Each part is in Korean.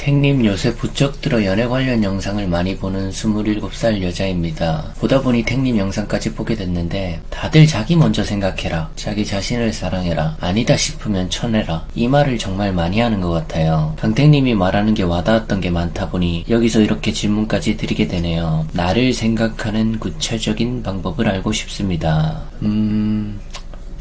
탱님 요새 부쩍 들어 연애 관련 영상을 많이 보는 27살 여자입니다. 보다 보니 탱님 영상까지 보게 됐는데 다들 자기 먼저 생각해라, 자기 자신을 사랑해라, 아니다 싶으면 쳐내라, 이 말을 정말 많이 하는 것 같아요. 강탱님이 말하는 게 와닿았던 게 많다 보니 여기서 이렇게 질문까지 드리게 되네요. 나를 생각하는 구체적인 방법을 알고 싶습니다.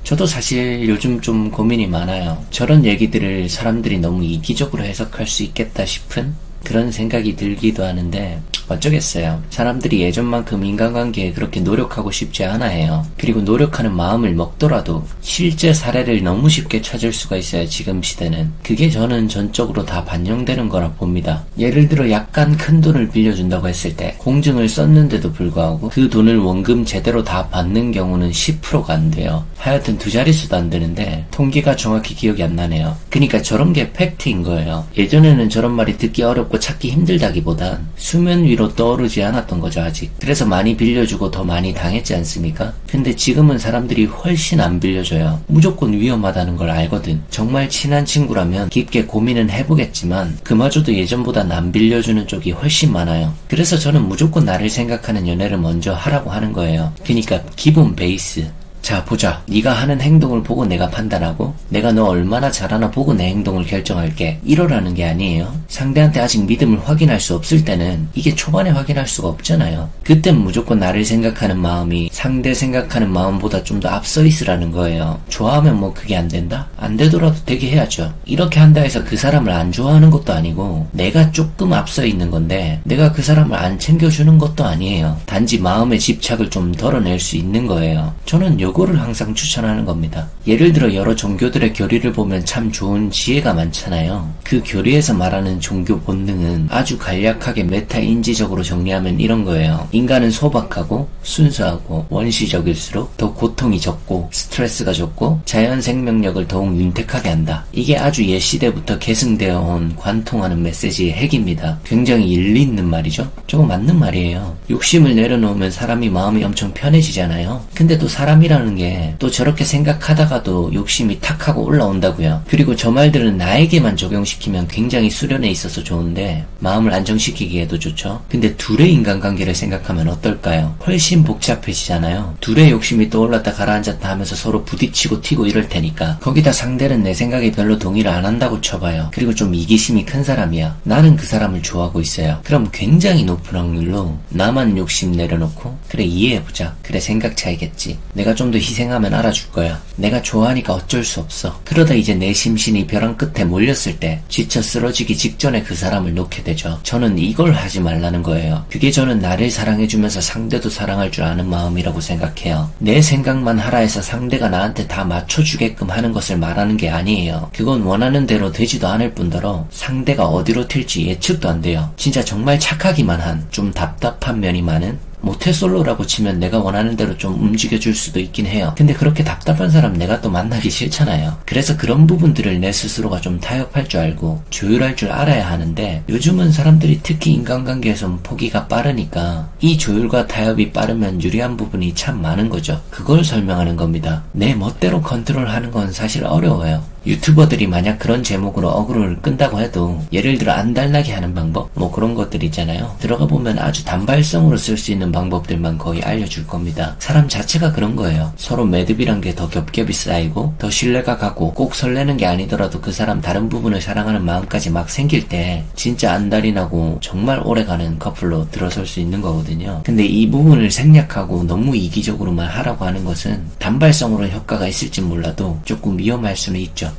저도 사실 요즘 좀 고민이 많아요. 저런 얘기들을 사람들이 너무 이기적으로 해석할 수 있겠다 싶은 그런 생각이 들기도 하는데 어쩌겠어요. 사람들이 예전만큼 인간관계에 그렇게 노력하고 싶지 않아 해요. 그리고 노력하는 마음을 먹더라도 실제 사례를 너무 쉽게 찾을 수가 있어요. 지금 시대는. 그게 저는 전적으로 다 반영되는 거라 봅니다. 예를 들어 약간 큰 돈을 빌려준다고 했을 때 공증을 썼는데도 불구하고 그 돈을 원금 제대로 다 받는 경우는 10%가 안 돼요. 하여튼 두 자릿수도 안 되는데 통계가 정확히 기억이 안 나네요. 그러니까 저런 게 팩트인 거예요. 예전에는 저런 말이 듣기 어렵고 찾기 힘들다기보단 수면 위로 떠오르지 않았던 거죠, 아직. 그래서 많이 빌려주고 더 많이 당했지 않습니까? 근데 지금은 사람들이 훨씬 안 빌려줘요. 무조건 위험하다는 걸 알거든. 정말 친한 친구라면 깊게 고민은 해보겠지만 그마저도 예전보단 안 빌려주는 쪽이 훨씬 많아요. 그래서 저는 무조건 나를 생각하는 연애를 먼저 하라고 하는 거예요. 그러니까 기본 베이스. 자, 보자. 네가 하는 행동을 보고 내가 판단하고 내가 너 얼마나 잘하나 보고 내 행동을 결정할게. 이러라는 게 아니에요. 상대한테 아직 믿음을 확인할 수 없을 때는 이게 초반에 확인할 수가 없잖아요. 그땐 무조건 나를 생각하는 마음이 상대 생각하는 마음보다 좀 더 앞서 있으라는 거예요. 좋아하면 뭐 그게 안 된다? 안 되더라도 되게 해야죠. 이렇게 한다 해서 그 사람을 안 좋아하는 것도 아니고 내가 조금 앞서 있는 건데 내가 그 사람을 안 챙겨주는 것도 아니에요. 단지 마음의 집착을 좀 덜어낼 수 있는 거예요. 저는 요거를 항상 추천하는 겁니다. 예를 들어 여러 종교들의 교리를 보면 참 좋은 지혜가 많잖아요. 그 교리에서 말하는 종교 본능은 아주 간략하게 메타인지적으로 정리하면 이런 거예요. 인간은 소박하고 순수하고 원시적일수록 더 고통이 적고 스트레스가 적고 자연 생명력을 더욱 윤택하게 한다. 이게 아주 옛 시대부터 계승되어 온 관통하는 메시지의 핵입니다. 굉장히 일리 있는 말이죠. 저거 맞는 말이에요. 욕심을 내려놓으면 사람이 마음이 엄청 편해지잖아요. 근데 또 사람이라는 게 또 저렇게 생각하다가도 욕심이 탁 하고 올라온다고요. 그리고 저 말들은 나에게만 적용시키면 굉장히 수련에 있어서 좋은데 마음을 안정시키기에도 좋죠. 근데 둘의 인간관계를 생각하면 어떨까요? 훨씬 복잡해지잖아요. 둘의 욕심이 떠올랐다 가라앉았다 하면서 서로 부딪히고 튀고 이럴 테니까. 거기다 상대는 내 생각에 별로 동의를 안 한다고 쳐봐요. 그리고 좀 이기심이 큰 사람이야. 나는 그 사람을 좋아하고 있어요. 그럼 굉장히 높은 확률로 나만 욕심 내려놓고 그래 이해해보자. 그래 생각 차이겠지. 내가 좀 더 희생하면 알아줄 거야. 내가 좋아하니까 어쩔 수 없어. 그러다 이제 내 심신이 벼랑 끝에 몰렸을 때 지쳐 쓰러지기 직전에 그 사람을 놓게 되죠. 저는 이걸 하지 말라는 거예요. 그게 저는 나를 사랑해주면서 상대도 사랑할 줄 아는 마음이라고 생각해요. 내 생각만 하라 해서 상대가 나한테 다 맞춰주게끔 하는 것을 말하는 게 아니에요. 그건 원하는 대로 되지도 않을 뿐더러 상대가 어디로 튈지 예측도 안 돼요. 진짜 정말 착하기만 한 좀 답답한 면이 많은 모태솔로라고 치면 내가 원하는 대로 좀 움직여줄 수도 있긴 해요. 근데 그렇게 답답한 사람 내가 또 만나기 싫잖아요. 그래서 그런 부분들을 내 스스로가 좀 타협할 줄 알고 조율할 줄 알아야 하는데 요즘은 사람들이 특히 인간관계에선 포기가 빠르니까 이 조율과 타협이 빠르면 유리한 부분이 참 많은 거죠. 그걸 설명하는 겁니다. 내 멋대로 컨트롤하는 건 사실 어려워요. 유튜버들이 만약 그런 제목으로 어그로를 끈다고 해도 예를 들어 안달나게 하는 방법? 뭐 그런 것들 있잖아요. 들어가 보면 아주 단발성으로 쓸 수 있는 방법들만 거의 알려줄 겁니다. 사람 자체가 그런 거예요. 서로 매듭이란 게 더 겹겹이 쌓이고 더 신뢰가 가고 꼭 설레는 게 아니더라도 그 사람 다른 부분을 사랑하는 마음까지 막 생길 때 진짜 안달이 나고 정말 오래가는 커플로 들어설 수 있는 거거든요. 근데 이 부분을 생략하고 너무 이기적으로만 하라고 하는 것은 단발성으로 효과가 있을지 몰라도 조금 위험할 수는 있죠.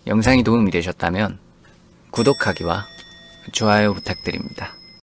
영상이 도움이 되셨다면 구독하기와 좋아요 부탁드립니다.